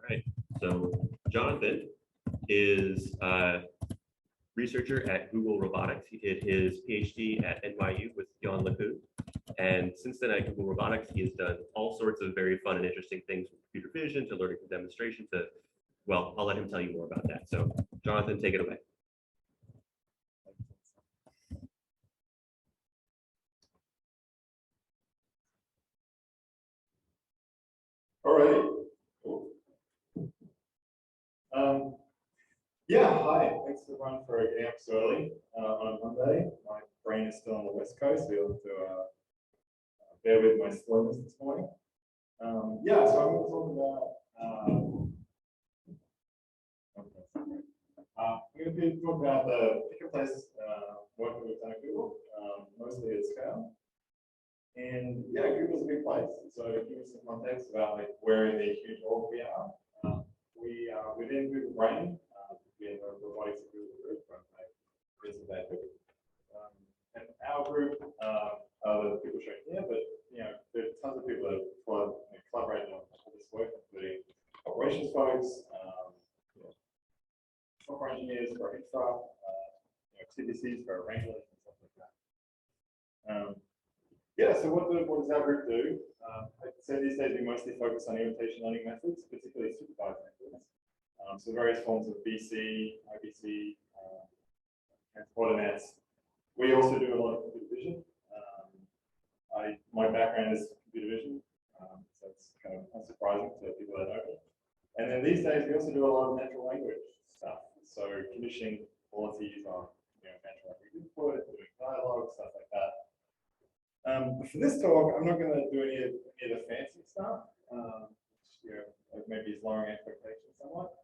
right. So Jonathan is a researcher at Google Robotics. He did his PhD at NYU with Jan LeCoux. And since then at Google Robotics, he has done all sorts of very fun and interesting things from computer vision to learning from demonstration to, well, I'll let him tell you more about that. So Jonathan, take it away. All right. Cool. Yeah, hi. Thanks everyone for getting up so early on a Monday. My brain is still on the West Coast, so you'll have to bear with my slowness this morning. Yeah, so I'm going to talk about the pick and place work that we've done at Google, mostly at scale. And yeah, Google's a big place. So to give you some context about like where in the huge org we are within Google Brain. We have a Robotics at Google group, and our group are the people shown here, but you know, there are tons of people that have collaborated on all this work, including operations folks, software engineers for infra, TPCs for arrangements and stuff like that. Yeah, so what does our group do? I'd say these days we mostly focus on imitation learning methods, particularly supervised methods. So various forms of BC, IBC, transporter nets. We also do a lot of computer vision. My background is computer vision, so it's kind of unsurprising to people that know me. And then these days we also do a lot of natural language stuff. So conditioning policies on natural language input, doing dialogue, stuff like that. But for this talk, I'm not going to do any of the fancy stuff, which maybe is lowering expectations somewhat.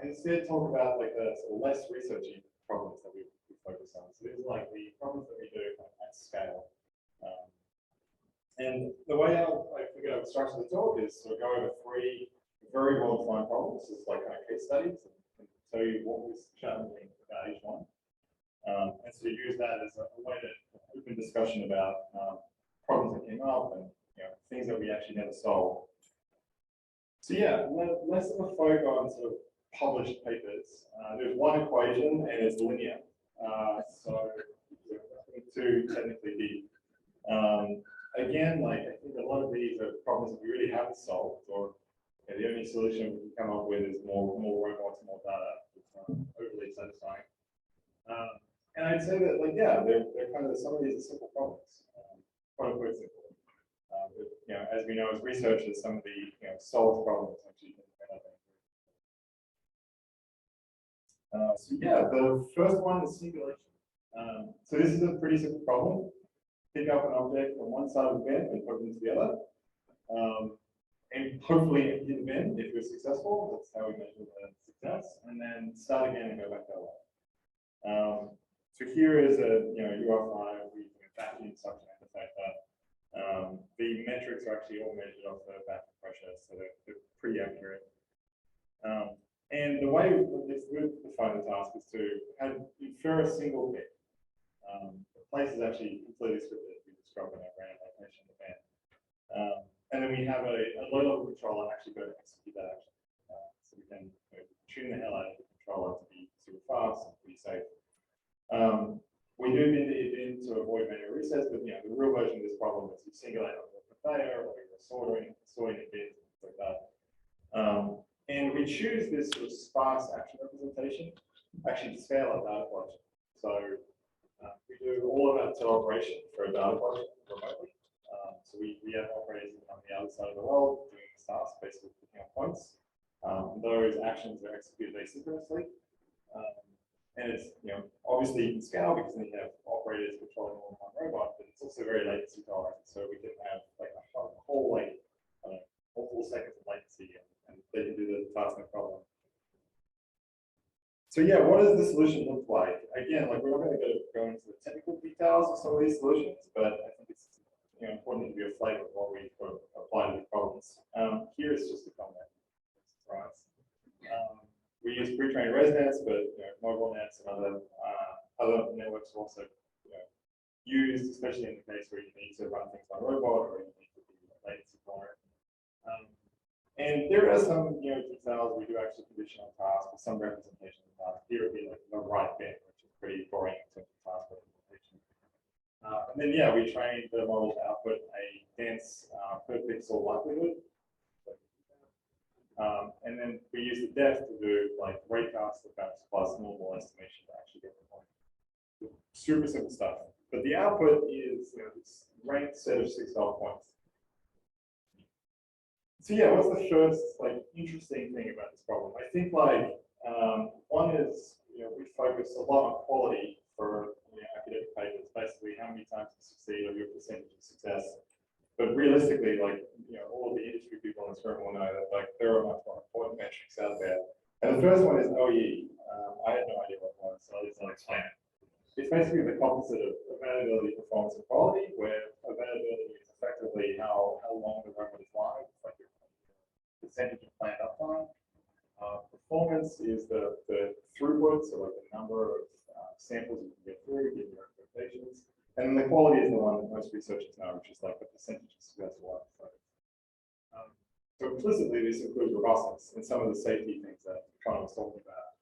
Instead, talk about like the sort of less researchy problems that we focus on. So these are like the problems that we do at scale. And the way I figured I would structure the talk is sort of go over 3 very well-defined problems, just like kind of case studies, and tell you what was challenging about each one. And so use that as a way to open discussion about problems that came up and things that we actually never solved. So yeah, less of a focus on sort of published papers. There's one equation and it's linear. So nothing too technically deep. Again, like I think a lot of these are problems that we really haven't solved, or the only solution we can come up with is more robots, more data. It's not overly satisfying. And I'd say that, like, yeah, they're kind of, some of these are simple problems, quite simple. But, as we know as researchers, some of the solved problems actually can end up being so yeah, the first one is singulation. So this is a pretty simple problem. Pick up an object from one side of the bin and put it into the other. And hopefully empty the bin if we're successful. That's how we measure the success. And then start again and go back that way. So here is a UR5, we can vacuum suction and the fact that the metrics are actually all measured off the vacuum pressure, so they're pretty accurate. And the way this would define the task is to infer a single bit. The place is actually completely scripted as we described in our random location event. And then we have a low-level controller actually go to execute that action. So we can tune the hell out of the controller to be super fast and pretty safe. We do bin to avoid manual resets, but the real version of this problem is you singulate on the conveyor, or you're sorting the bins, things like that. And we choose this sort of sparse action representation actually to scale our data collection. So we do all of our operation for a data collection remotely. So we have operators on the other side of the world doing this task, basically picking up points. Those actions are executed asynchronously. And it's obviously you can scale because then you have operators controlling more than one robot, but it's also very latency tolerant. So we can have like a whole multiple seconds of latency, and they can do the task no problem. So yeah, what does the solution look like? Again, like we're not going to go into the technical details of some of these solutions, but I think it's important to give you a flavor of what we apply to these problems. Here is just a comment. Right. We use pre-trained resonance, but mobile nets and other networks are also used, especially in the case where you need to run things on a robot or you need to be latency tolerant. And there are some, details we do actually condition on task, with some representation of task. Here would be like the right bit, which is pretty boring in terms of task representation. And then, yeah, we trained the model to output a dense per pixel likelihood. And then we use the depth to do like raycast effects plus normal estimation to actually get the point. Super simple stuff. But the output is this ranked set of 6 dot points. So yeah, what's the first interesting thing about this problem? I think one is we focus a lot on quality for academic papers, basically how many times you succeed or your percentage of success. But realistically, all of the industry people in this room will know that there are much more important metrics out there. And the first one is OE. I had no idea what it was, so I'll explain it. It's basically the composite of availability, performance, and quality, where availability is effectively how long the robot is live, like your percentage of planned uptime. Performance is the throughput, so the number of samples you can get through, given your expectations. And then the quality is the one that most researchers know, which is the percentage of success work. So implicitly, this includes robustness and some of the safety things that Connor was talking about.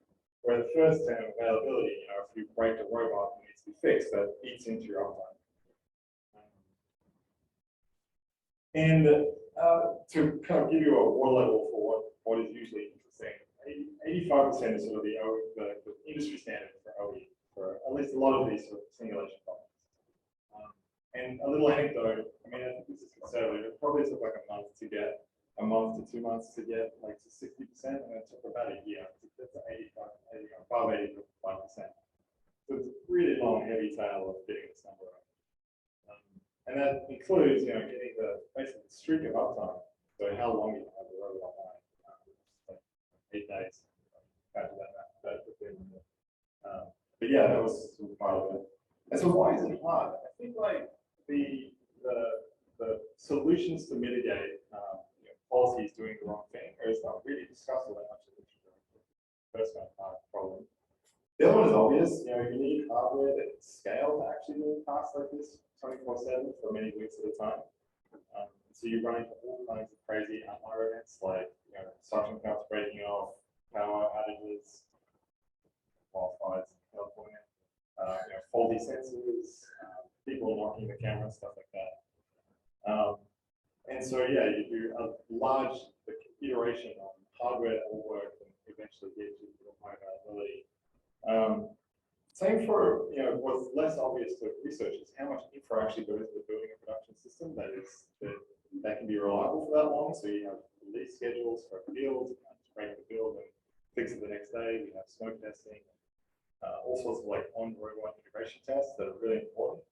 Where the first term, availability, if you break the robot, it needs to be fixed, that eats into your uptime. And to kind of give you a war level for what is usually interesting, 85% is sort of the industry standard for OE, for at least a lot of these sort of simulation problems. And a little anecdote, I think this is conservative, it probably took a month to 2 months to get to 60%, and it took about a year to get to 85%. So it's a really long, heavy tail of getting this number up. And that includes, getting basically the streak of uptime. So how long you can have the robot online, 8 days. But yeah, that was sort of part of it. And so why is it hard? I think the solutions to mitigate policies doing the wrong thing is not really discussed that much in the literature. First problem. The other one is obvious. You need hardware that can scale to actually do tasks like this 24/7 for many weeks at a time. So you run into all kinds of crazy outlier events like suction cups breaking off, power outages, wildfires in California, faulty sensors, people knocking the camera, stuff like that. And so yeah, you do a large iteration on hardware that will work and eventually get you to high availability. Same for what's less obvious to researchers, how much infra actually goes into building a production system that can be reliable for that long. So you have release schedules for builds, break the build and fix it the next day. We have smoke testing, all sorts of on-robot integration tests that are really important.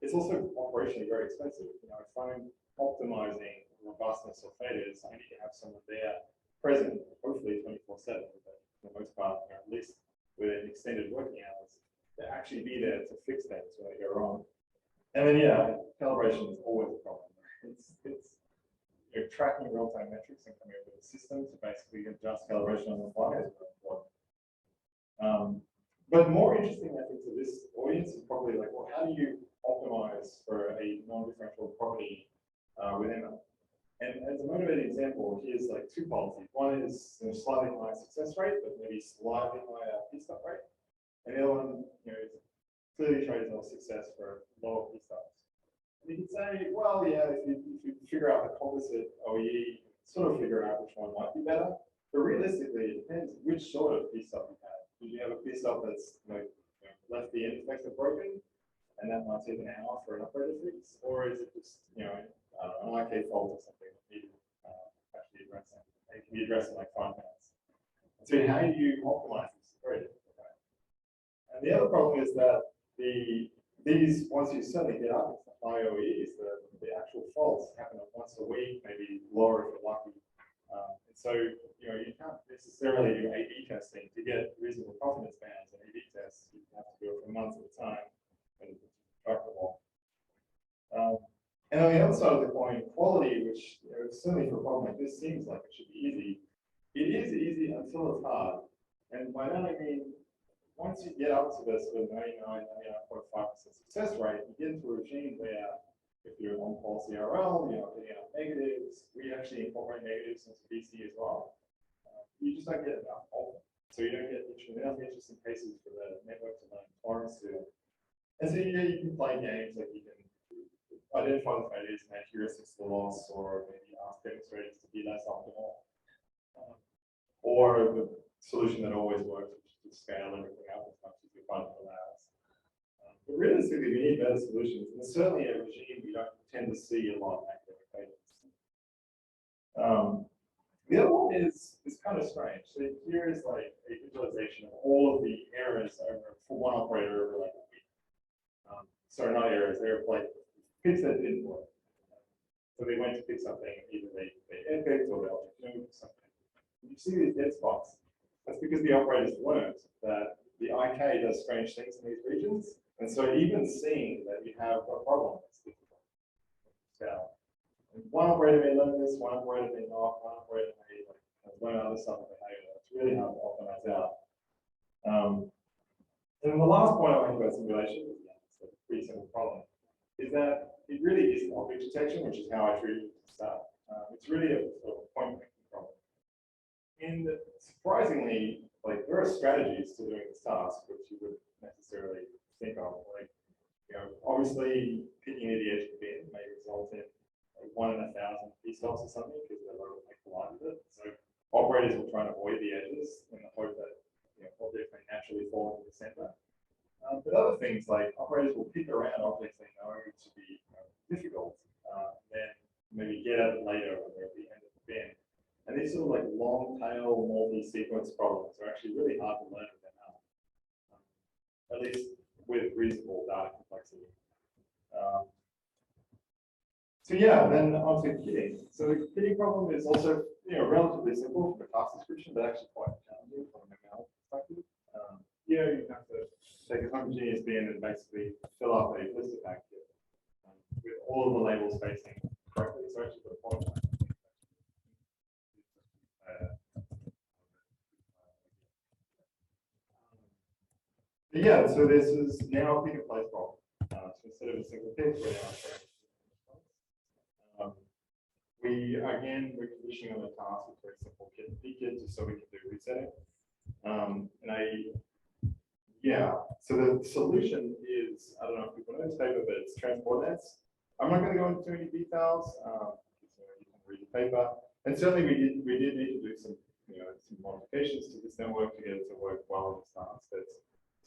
It's also operationally very expensive. If I'm optimizing robustness or failures, I need to have someone there present, hopefully 24/7, but for the most part, at least within extended working hours, to actually be there to fix things when they go wrong. And then, yeah, calibration is always a problem. You're tracking real-time metrics and coming up with a system to basically adjust calibration on the fly is really important. But more interesting, I think, to this audience is probably well, how do you optimize for a non-differential property within them? And as a motivating example, here's 2 policies. One is slightly higher success rate, but maybe slightly higher p-stop rate. And the other one, clearly trades off success for lower p-stops. And you can say, well, yeah, if you figure out the composite OE, you can sort of figure out which one might be better. But realistically, it depends which sort of p-stop you have. Did you have a p-stop that's left the interface broken, and that might take an hour for an operator fix, or is it just an arcade fault or something that needed actually addressing? It can be addressed in 5 minutes. So how do you optimize this? Very difficult, right? And the other problem is that these once you suddenly get up into high OEs, the actual faults happen once a week, maybe lower if you're lucky. And so you can't necessarily do A/B testing to get reasonable confidence bands and A/B tests. You have to do it for months at a time and track them all. And on the other side of the coin, quality, which certainly for a problem like this seems like it should be easy. It is easy until it's hard. And by that I mean, once you get up to this sort of 99, 99.5% success rate, you get into a regime where If you're on policy RL, you're not getting out negatives. We actually incorporate negatives into BC as well. You just don't get enough of them. So you don't get enough interesting cases for the network to learn tolerance to. And so yeah, you can play games like you can identify the failures and add heuristics to the loss, or maybe ask demonstrators to be less optimal. Or the solution that always works, which is to scale everything up as much as your budget allows. But realistically, we need better solutions. And certainly a regime we don't tend to see a lot of academic papers. The other one is kind of strange. So here is like a visualization of all of the errors for one operator over like a week. Sorry, not errors, they're like picks that didn't work. So they went to pick something, either they picked or they moved something. You see these dead spots. That's because the operators learned that the IK does strange things in these regions. And so even seeing that you have a problem is difficult. One operator may learn this, one operator may not, one operator may learn other stuff of behavior. It's really hard to optimize out. And then the last point I want to about simulation, it's a pretty simple problem, is that it really isn't object detection, which is how I treated it at the start. It's really a sort of point making problem. And surprisingly, like there are strategies to doing this task which you wouldn't necessarily think of. Like, obviously picking near the edge of the bin may result in like 1 in 1,000 p-stops or something because they're collide with it. So operators will try and avoid the edges in the hope that objects may naturally fall into the center. But other things like operators will pick around objects they know to be difficult, then maybe get at it later when they're at the end of the bin. And these sort of like long tail multi-sequence problems are actually really hard to learn with ML, at least with reasonable data complexity. So yeah, then on to kitting. So the kitting problem is also relatively simple from a task description, but actually quite challenging from an ML perspective. You have to take a homogeneous bin and basically fill up a blister pack kit with all of the labels facing correctly. So actually put a point. Yeah, so this is now a pick and place problem. So instead of a single pick, we're now we're conditioning on the task with very simple kit and p-kit just so we can do resetting. So the solution is, I don't know if people know this paper, but it's transport nets. I'm not going to go into too many details. You can read the paper. And certainly we did need to do some modifications to this network to get it to work well in this task. That's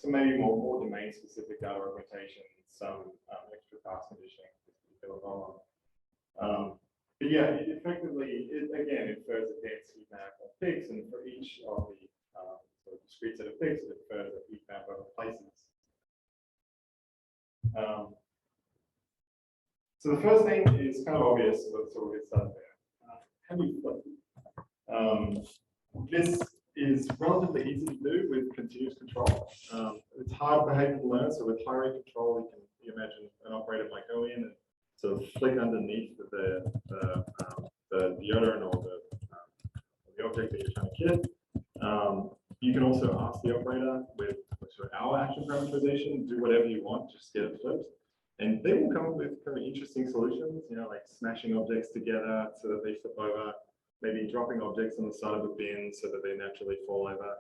some maybe more domain specific data augmentation, some extra task conditioning for this particular problem. But yeah, it effectively, again, it infers a dense heat map of picks, and for each of the sort of discrete set of picks, it infers a heat map of places. So the first thing is kind of obvious, but sort of get started there. How do you flip? This is relatively easy to do with continuous control. It's hard behavior to learn, so with high rate control, you imagine an operator might go in and sort of flick underneath the deodorant or the object that you're trying to kit. You can also ask the operator with sort of our action parameterization, do whatever you want, just get it flipped. And they will come up with kind of interesting solutions, like smashing objects together so that they flip over, maybe dropping objects on the side of a bin so that they naturally fall over.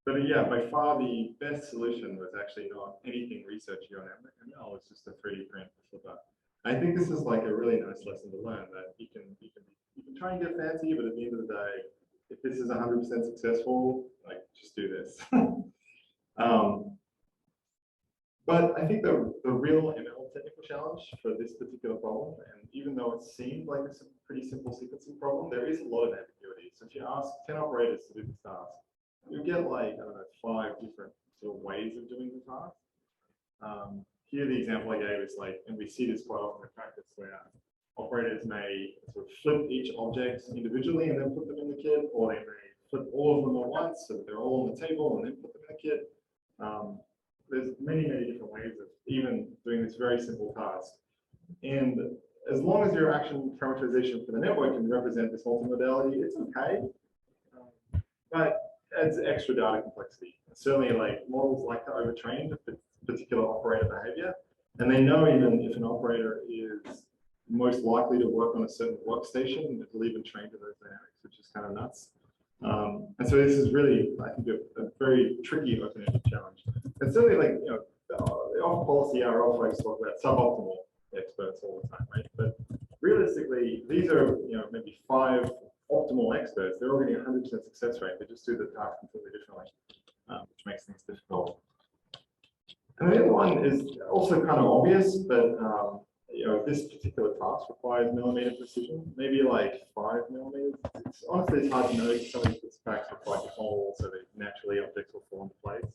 But yeah, by far the best solution was actually not anything researchy on ML, it's just a 3D print flipper. I think this is like a really nice lesson to learn that you can try and get fancy, but at the end of the day, if this is 100% successful, like just do this. But I think the real ML technical challenge for this particular problem, and even though it seemed like it's a pretty simple sequencing problem, there is a lot of ambiguity. So if you ask 10 operators to do this task, you'll get like, I don't know, 5 different sort of ways of doing the task. Here, the example I gave is like, and we see this quite often in practice, where operators may sort of flip each object individually and then put them in the kit, or they may flip all of them at once so that they're all on the table and then put them in the kit. There's many different ways of even doing this very simple task. And as long as your action parameterization for the network can represent this multimodality, it's okay. But it adds extra data complexity. Certainly, like models like to overtrain the particular operator behavior. And they know even if an operator is most likely to work on a certain workstation, it'll even train to those dynamics, which is kind of nuts. And so this is really, I think, a very tricky open-ended challenge. And certainly, like, you know, the off-policy IRL folks talk about suboptimal experts all the time, right? But realistically, these are, you know, maybe 5 optimal experts. They're all getting 100% success rate. They just do the task completely differently, which makes things difficult. And the other one is also kind of obvious, but you know, this particular task requires millimeter precision, maybe like 5 millimeters. Honestly, it's hard to know. Some of these specs are quite default, so that naturally objects will fall into place.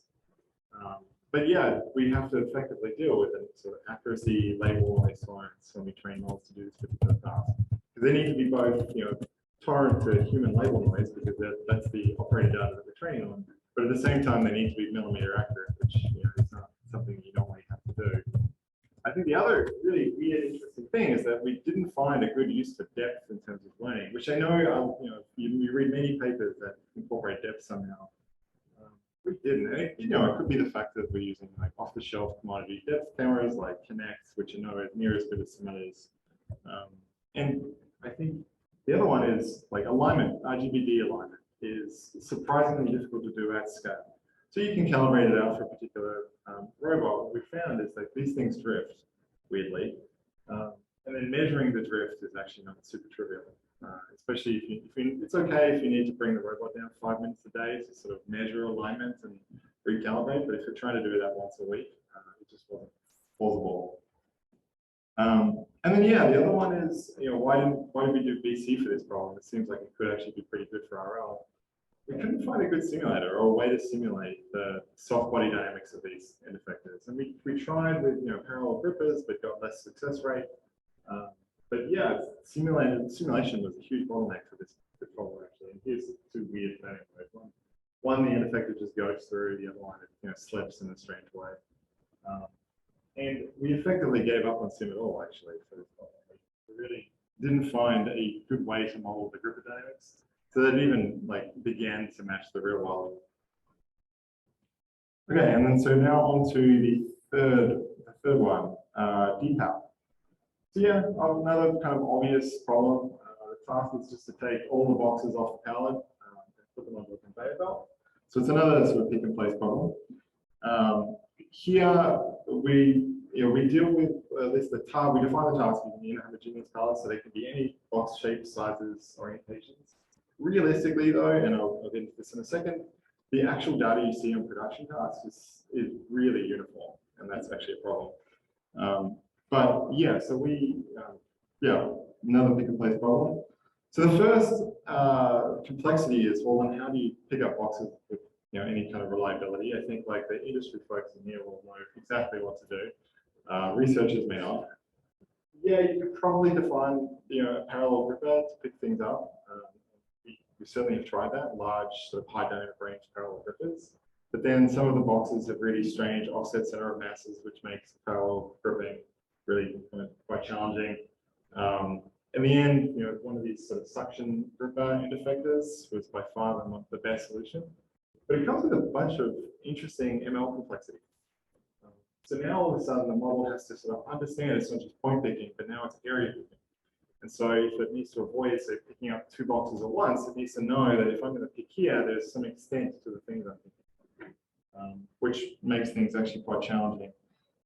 But yeah, we have to effectively deal with it. So accuracy, label, science when we train models to do this particular task. Because they need to be both, you know, torrent to human label noise, because that's the operating data that we're training on. But at the same time, they need to be millimeter accurate, which, you know, is not something you normally have to do. I think the other really weird, interesting thing is that we didn't find a good use for depth in terms of learning, which I know, you know, you read many papers that incorporate depth somehow. We didn't. And it, you know, it could be the fact that we're using like off-the-shelf commodity depth cameras like Kinect, which are nowhere near as good as some others. And I think the other one is like alignment, RGBD alignment is surprisingly difficult to do at scale. So you can calibrate it out for a particular robot. What we found is that these things drift, weirdly. And then measuring the drift is actually not super trivial. Especially if you, it's okay if you need to bring the robot down 5 minutes a day to sort of measure alignment and recalibrate, but if you're trying to do that once a week, it just wasn't plausible. And then yeah, the other one is, you know, why did we do BC for this problem? It seems like it could actually be pretty good for RL. We couldn't find a good simulator or a way to simulate the soft body dynamics of these end effectors. And we tried with, you know, parallel grippers, but got less success rate. But yeah, simulation was a huge bottleneck for this problem actually. And here's 2 weird planning modes. One, the end effector just goes through, the other one, it, you know, slips in a strange way. And we effectively gave up on sim at all actually for this problem. We really didn't find a good way to model the gripper dynamics. So that even like began to match the real world. Okay, and then so now on to the third one, decal. So yeah, another kind of obvious problem. The task is just to take all the boxes off the pallet and put them onto a conveyor belt. So it's another sort of pick and place problem. Here we deal with the task. We define the task using homogeneous pallets, so they can be any box shapes, sizes, orientations. Realistically, though, and I'll get into this in a second, the actual data you see on production tasks is really uniform, and that's actually a problem. But yeah, so another pick and place problem. So the first complexity is, well, then how do you pick up boxes with, you know, any kind of reliability? I think like the industry folks in here will know exactly what to do. Researchers may not. Yeah, you could probably define, you know, a parallel gripper to pick things up. We certainly have tried that, large sort of high dynamic range parallel grippers. But then some of the boxes have really strange offset center of masses, which makes parallel gripping really quite challenging. In the end, you know, one of these sort of suction gripper end effectors was by far the best solution. But it comes with a bunch of interesting ML complexity. So now all of a sudden the model has to sort of understand it's not just point picking, but now it's area picking. And so if it needs to avoid, say, picking up 2 boxes at once, it needs to know that if I'm going to pick here, there's some extent to the things I'm picking, which makes things actually quite challenging.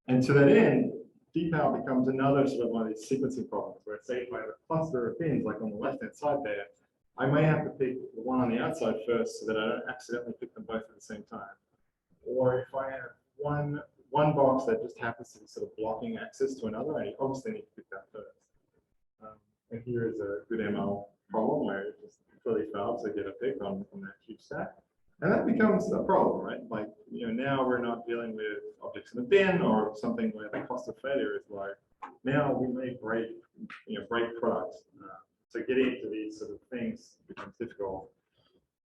And to that end, decal becomes another sort of one of these sequencing problems, where say if I have a cluster of pins, like on the left-hand side there, I may have to pick the one on the outside first so that I don't accidentally pick them both at the same time. Or if I have one box that just happens to be sort of blocking access to another, I obviously need to pick that first. And here is a good ML problem where it just clearly fails to get a pick on that huge stack. And that becomes a problem, right? Like, you know, now we're not dealing with objects in a bin or something where the cost of failure is low. Now we may break products. So getting into these sort of things becomes difficult.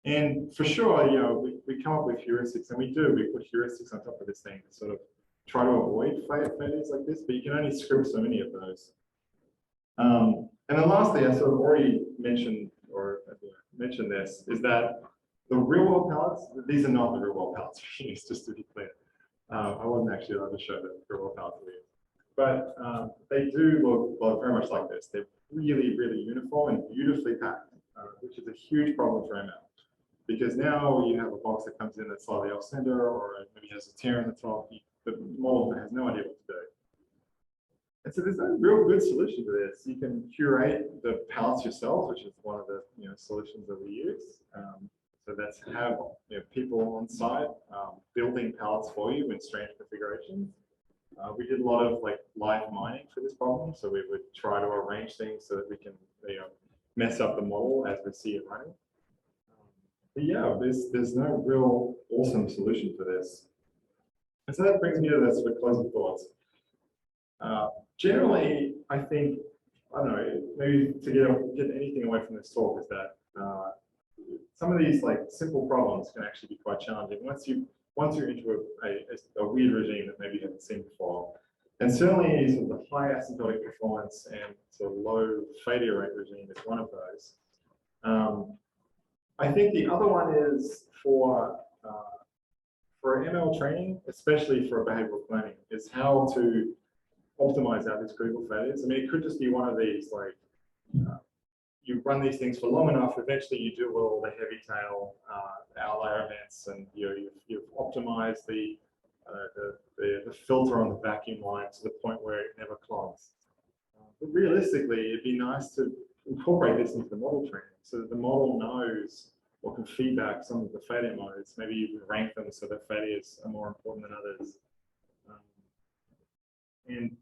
And for sure, you know, we come up with heuristics, and we put heuristics on top of this thing to sort of try to avoid failures like this, but you can only script so many of those. And then lastly, I sort of already mentioned this, is that the real world palettes, these are not the real world palettes we use, just to be clear. I wasn't actually allowed to show the real world palettes we use. but they do look very much like this. They're really, really uniform and beautifully packed, which is a huge problem for ML. Because now you have a box that comes in that's slightly off center, or maybe has a tear in the top. The model has no idea what to do. And so there's no real good solution to this. You can curate the palettes yourself, which is one of the solutions that we use. So that's have people on site building palettes for you in strange configurations. We did a lot of live mining for this problem, so we would try to arrange things so that we can mess up the model as we see it running. But yeah, there's no real awesome solution for this. And so that brings me to the sort of closing thoughts. Generally, I think, I don't know, maybe to get anything away from this talk is that some of these simple problems can actually be quite challenging once you're into a weird regime that maybe you haven't seen before. And certainly sort of the high asymptotic performance and sort of low failure rate regime is one of those. I think the other one is for ML training, especially for behavioral planning, is how to optimize out these critical failures. I mean, it could just be one of these, you run these things for long enough, eventually you do all the heavy tail outlier events, and you've optimized the filter on the vacuum line to the point where it never clogs. But realistically, it'd be nice to incorporate this into the model training so that the model knows or can feedback some of the failure modes. Maybe you can rank them so that failures are more important than others. And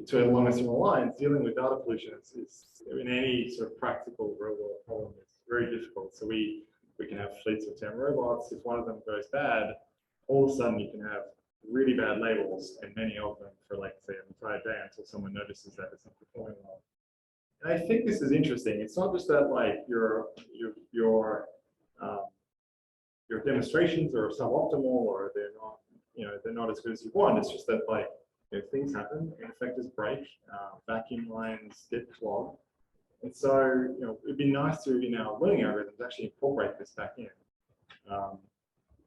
to along a similar lines, dealing with data pollution is in any sort of practical real world problem is very difficult. So we can have fleets of 10 robots. If one of them goes bad, all of a sudden you can have really bad labels and many of them for say an entire day until someone notices that it's not performing well. And I think this is interesting. It's not just that your demonstrations are suboptimal or they're not as good as you want. It's just that things happen, effectors break, vacuum lines get clogged. And so, it'd be nice to, in our learning algorithms, actually incorporate this back in.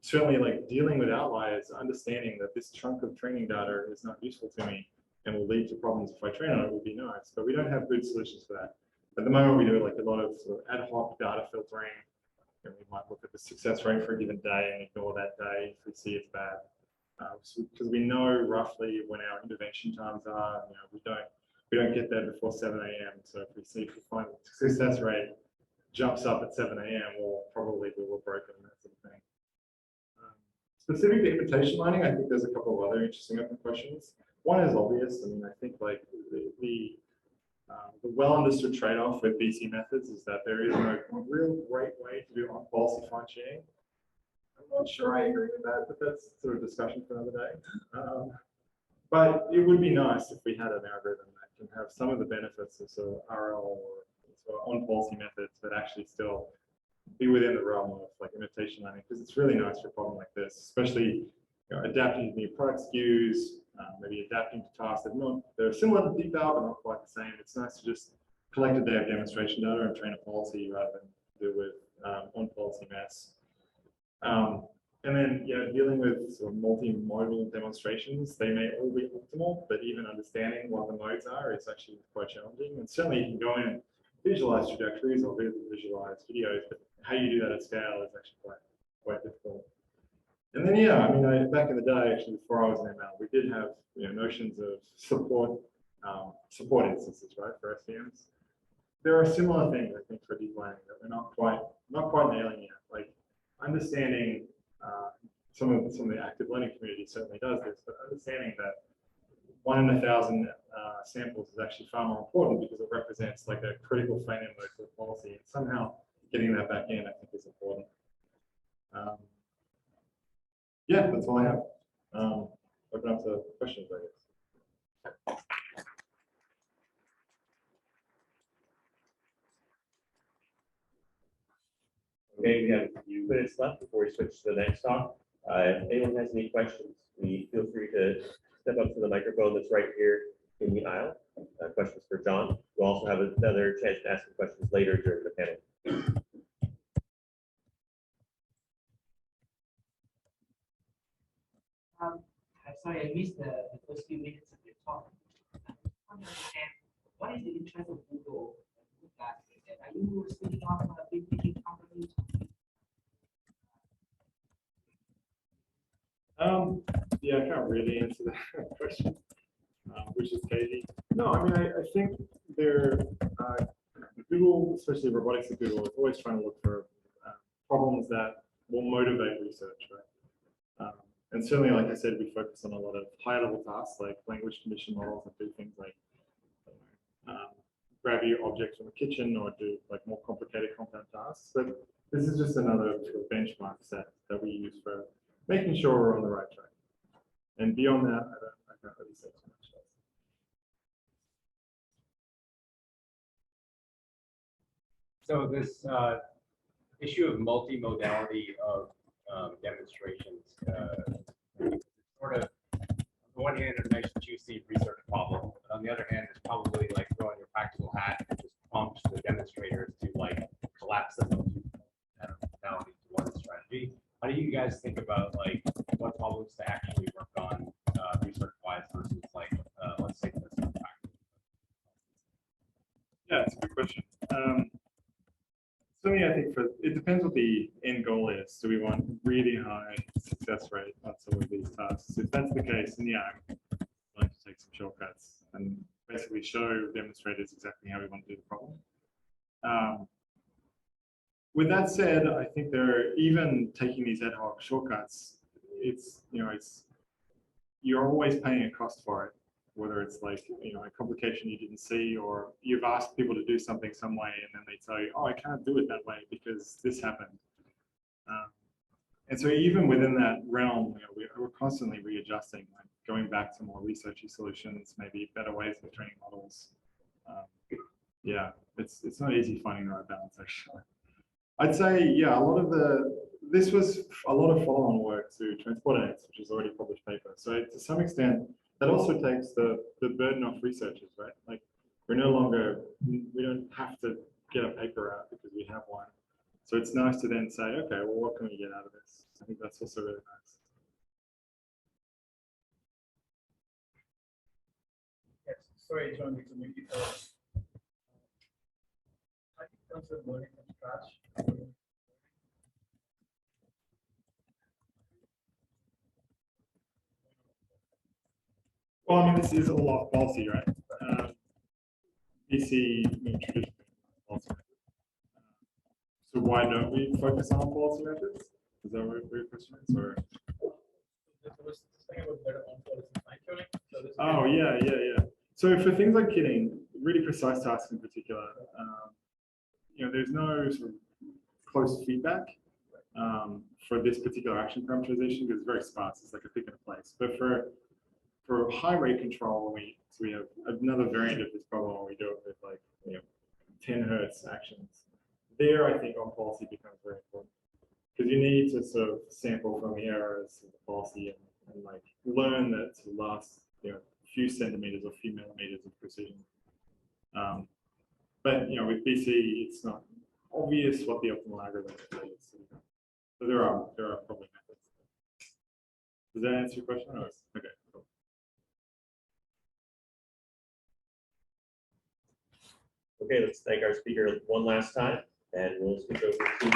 Certainly, dealing with outliers, understanding that this chunk of training data is not useful to me and will lead to problems if I train on it would be nice. But we don't have good solutions for that. At the moment, we do a lot of sort of ad hoc data filtering. And we might look at the success rate for a given day and ignore that day if we see it's bad. Because we know roughly when our intervention times are, we don't get there before 7 a.m. So if we find the success rate jumps up at 7 a.m., well, probably we were broken, that sort of thing. Specific to imitation learning, I think there's a couple of other interesting open questions. One is obvious. I mean, I think the well understood trade-off with BC methods is that there is no real great way to do on-policy fine-tuning. I'm not sure I agree with that, but that's sort of discussion for another day. But it would be nice if we had an algorithm that can have some of the benefits of sort of RL or sort of on-policy methods, but actually still be within the realm of imitation learning, because it's really nice for a problem like this, especially adapting to new product SKUs, maybe adapting to tasks that they're similar to Deepal, but not quite the same. It's nice to just collect a day of demonstration data and train a policy rather than deal with on-policy mess. And then, dealing with sort of multimodal demonstrations, they may all be optimal, but even understanding what the modes are is actually quite challenging. And certainly you can go in and visualize trajectories or visualize videos, but how you do that at scale is actually quite difficult. And then, I mean, back in the day, actually, before I was in ML, we did have notions of support instances, right, for SVMs. There are similar things, I think, for deep learning that we're not quite nailing yet. Like understanding some of the active learning community certainly does this, but understanding that 1 in 1,000 samples is actually far more important because it represents a critical failure mode for the policy, and somehow getting that back in, I think, is important. Yeah, that's all I have. Open up to questions, I guess. Okay, we have a few minutes left before we switch to the next talk. If anyone has any questions, feel free to step up to the microphone that's right here in the aisle. Questions for John. We'll also have another chance to ask some questions later during the panel. Sorry, I missed the first few minutes of your talk. I want to understand what is the interest of Google with that? Are you speaking of big companies? Yeah, I can't really answer that question, which is crazy. No, I mean, I think they're Google, especially robotics at Google, is always trying to look for problems that will motivate research, right? And certainly, like I said, we focus on a lot of high-level tasks like language condition models that do things like grab your objects from the kitchen or do like more complicated compound tasks. But this is just another sort of benchmark set that we use for making sure we're on the right track. And beyond that, I can't really say too much else. So this issue of multimodality of demonstrations, sort of, on the one hand, a nice juicy research problem, but on the other hand, it's probably like throwing your practical hat and just prompts the demonstrators to like collapse them into modalities to one strategy. How do you guys think about like what problems to actually work on research-wise versus like let's say this practice? Yeah, it's a good question. Certainly, I think it depends what the end goal is. Do we want really high success rate on some of these tasks? If that's the case, then yeah, I'm going to take some shortcuts and basically show demonstrators exactly how we want to do the problem. With that said, I think even taking these ad hoc shortcuts, you're always paying a cost for it. Whether it's like, a complication you didn't see, or you've asked people to do something some way and then they tell you, oh, I can't do it that way because this happened. And so even within that realm, we're constantly readjusting, like going back to more researchy solutions, maybe better ways of training models. Yeah, it's not easy finding the right balance, actually. I'd say, yeah, this was a lot of follow-on work to Transportates, which is already published paper. So to some extent, that also takes the burden off researchers, right? Like we don't have to get a paper out because we have one. So it's nice to then say, okay, well, what can we get out of this? I think that's also really nice. Yes, sorry, John, to make it I think in terms of learning from scratch. Well, I mean, this is all off policy, right? DC, traditional policy. So why don't we focus on policy methods? Is that what your question is? Or? There was this thing about better on policy fine tuning. Oh, yeah. So for things like kitting, really precise tasks in particular, there's no sort of close feedback for this particular action parameterization because it's very sparse. It's like a pick and a place. But for high rate control, we have another variant of this problem where we do it with like 10 hertz actions. There, I think on policy becomes very important because you need to sort of sample from the errors of the policy and like learn that to last few centimeters or few millimeters of precision. But with BC, it's not obvious what the optimal algorithm is. So there are probably methods. Does that answer your question? Oh, okay. Cool. Okay, let's thank our speaker one last time, and we'll switch over to